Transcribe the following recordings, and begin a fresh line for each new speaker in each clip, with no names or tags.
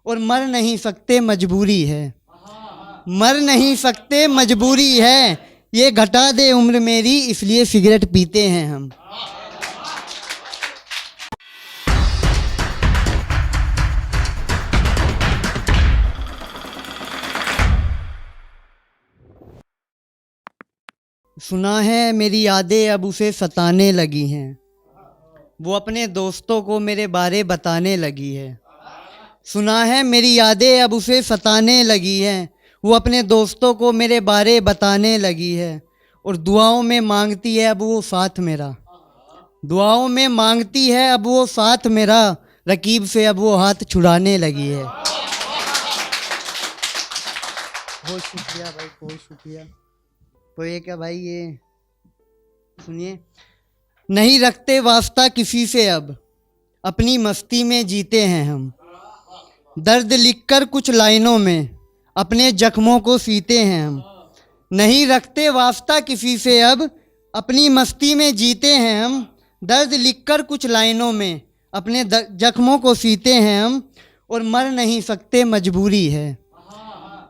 और मर नहीं सकते मजबूरी है, मर नहीं सकते मजबूरी है। ये घटा दे उम्र मेरी इसलिए सिगरेट पीते हैं हम। सुना है मेरी यादें अब उसे सताने लगी हैं, वो अपने दोस्तों को मेरे बारे बताने लगी है। सुना है मेरी यादें अब उसे सताने लगी हैं, वो अपने दोस्तों को मेरे बारे बताने लगी है। और दुआओं में मांगती है अब वो साथ मेरा, दुआओं में मांगती है अब वो साथ मेरा, रकीब से अब वो हाथ छुड़ाने लगी है। बहुत शुक्रिया भाई, बहुत शुक्रिया। तो ये क्या भाई, ये सुनिए। नहीं रखते वास्ता किसी से अब, अपनी मस्ती में जीते हैं हम। दर्द लिखकर कुछ लाइनों में अपने जख्मों को सीते हैं हम। नहीं रखते वास्ता किसी से अब, अपनी मस्ती में जीते हैं हम। दर्द लिखकर कुछ लाइनों में अपने जख्मों को सीते हैं हम। और मर नहीं सकते मजबूरी है,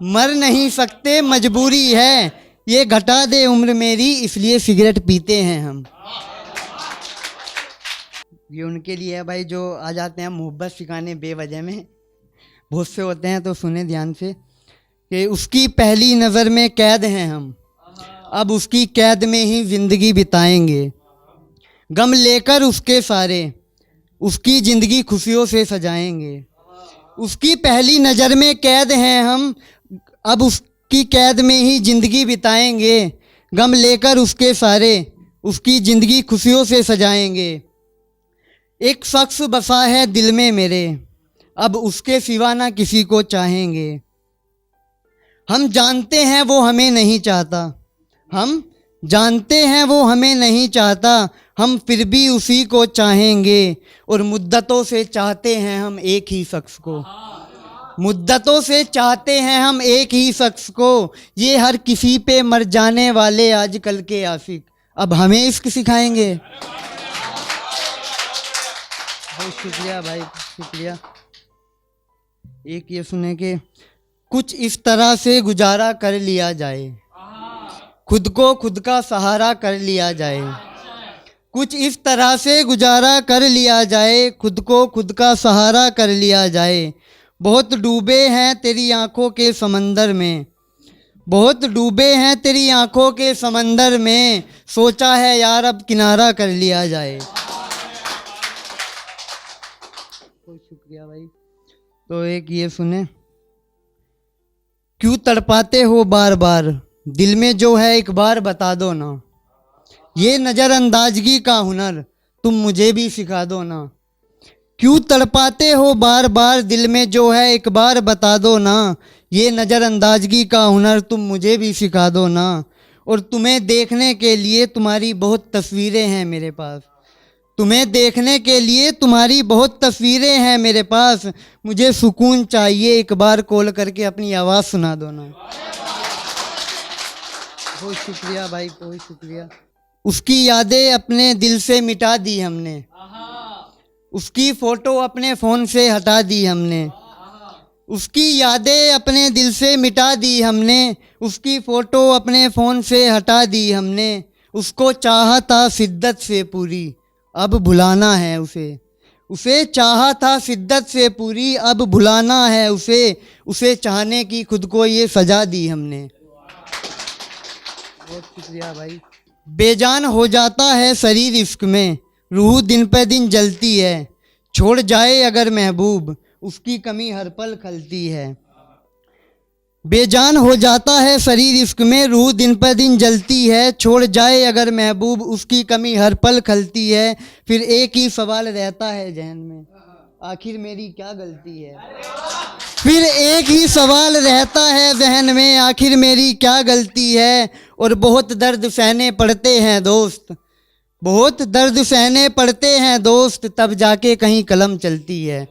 मर नहीं सकते मजबूरी है। ये घटा दे उम्र मेरी इसलिए सिगरेट पीते हैं हम। ये उनके लिए है भाई जो आ जाते हैं मोहब्बत सिखाने बेवजह में। बहुत से होते हैं, तो सुने ध्यान से कि उसकी पहली नज़र में कैद हैं हम, अब उसकी कैद में ही ज़िंदगी बिताएंगे। गम लेकर उसके सारे उसकी ज़िंदगी खुशियों से सजाएंगे। उसकी पहली नज़र में कैद हैं हम, अब उसकी कैद में ही ज़िंदगी बिताएंगे। गम लेकर उसके सारे उसकी ज़िंदगी खुशियों से सजाएंगे। एक शख्स बसा है दिल में मेरे, अब उसके सिवा ना किसी को चाहेंगे। हम जानते हैं वो हमें नहीं चाहता, हम जानते हैं वो हमें नहीं चाहता, हम फिर भी उसी को चाहेंगे। और मुद्दतों से चाहते हैं हम एक ही शख्स को, मुद्दतों से चाहते हैं हम एक ही शख्स को। ये हर किसी पे मर जाने वाले आजकल के आशिक अब हमें इश्क सिखाएंगे। बहुत शुक्रिया भाई, शुक्रिया। एक ये सुने कि कुछ इस तरह से गुजारा कर लिया जाए, खुद को खुद का सहारा कर लिया जाए। कुछ इस तरह से गुजारा कर लिया जाए, खुद को खुद का सहारा कर लिया जाए। बहुत डूबे हैं तेरी आंखों के समंदर में, बहुत डूबे हैं तेरी आंखों के समंदर में, सोचा है यार अब किनारा कर लिया जाए। बहुत शुक्रिया भाई। तो एक ये सुने, क्यों तड़पाते हो बार बार, दिल में जो है एक बार बता दो ना। ये नज़रअंदाजगी का हुनर तुम मुझे भी सिखा दो ना। क्यों तड़पाते हो बार बार, दिल में जो है एक बार बता दो ना। ये नज़रअंदाजगी का हुनर तुम मुझे भी सिखा दो ना। और तुम्हें देखने के लिए तुम्हारी बहुत तस्वीरें हैं मेरे पास, तुम्हें देखने के लिए तुम्हारी बहुत तस्वीरें हैं मेरे पास। मुझे सुकून चाहिए, एक बार कॉल करके अपनी आवाज़ सुना दो ना। बहुत शुक्रिया भाई, बहुत शुक्रिया। उसकी यादें अपने दिल से मिटा दी हमने, उसकी फ़ोटो अपने फ़ोन से हटा दी हमने। उसकी यादें अपने दिल से मिटा दी हमने, उसकी फ़ोटो अपने फ़ोन से हटा दी हमने। उसको चाहा था शिद्दत से पूरी, अब भुलाना है उसे। उसे चाहा था शिद्दत से पूरी, अब भुलाना है उसे। उसे चाहने की खुद को ये सजा दी हमने। बहुत शुक्रिया भाई। बेजान हो जाता है शरीर इश्क में, रूह दिन पे दिन जलती है। छोड़ जाए अगर महबूब उसकी कमी हर पल खलती है। बेजान हो जाता है शरीर इश्क में, रूह दिन पर दिन जलती है। छोड़ जाए अगर महबूब उसकी कमी हर पल खलती है। फिर एक ही सवाल रहता है जहन में, आखिर मेरी क्या गलती है। फिर एक ही सवाल रहता है जहन में, आखिर मेरी क्या गलती है। और बहुत दर्द सहने पड़ते हैं दोस्त, बहुत दर्द सहने पड़ते हैं दोस्त, तब जाके कहीं कलम चलती है।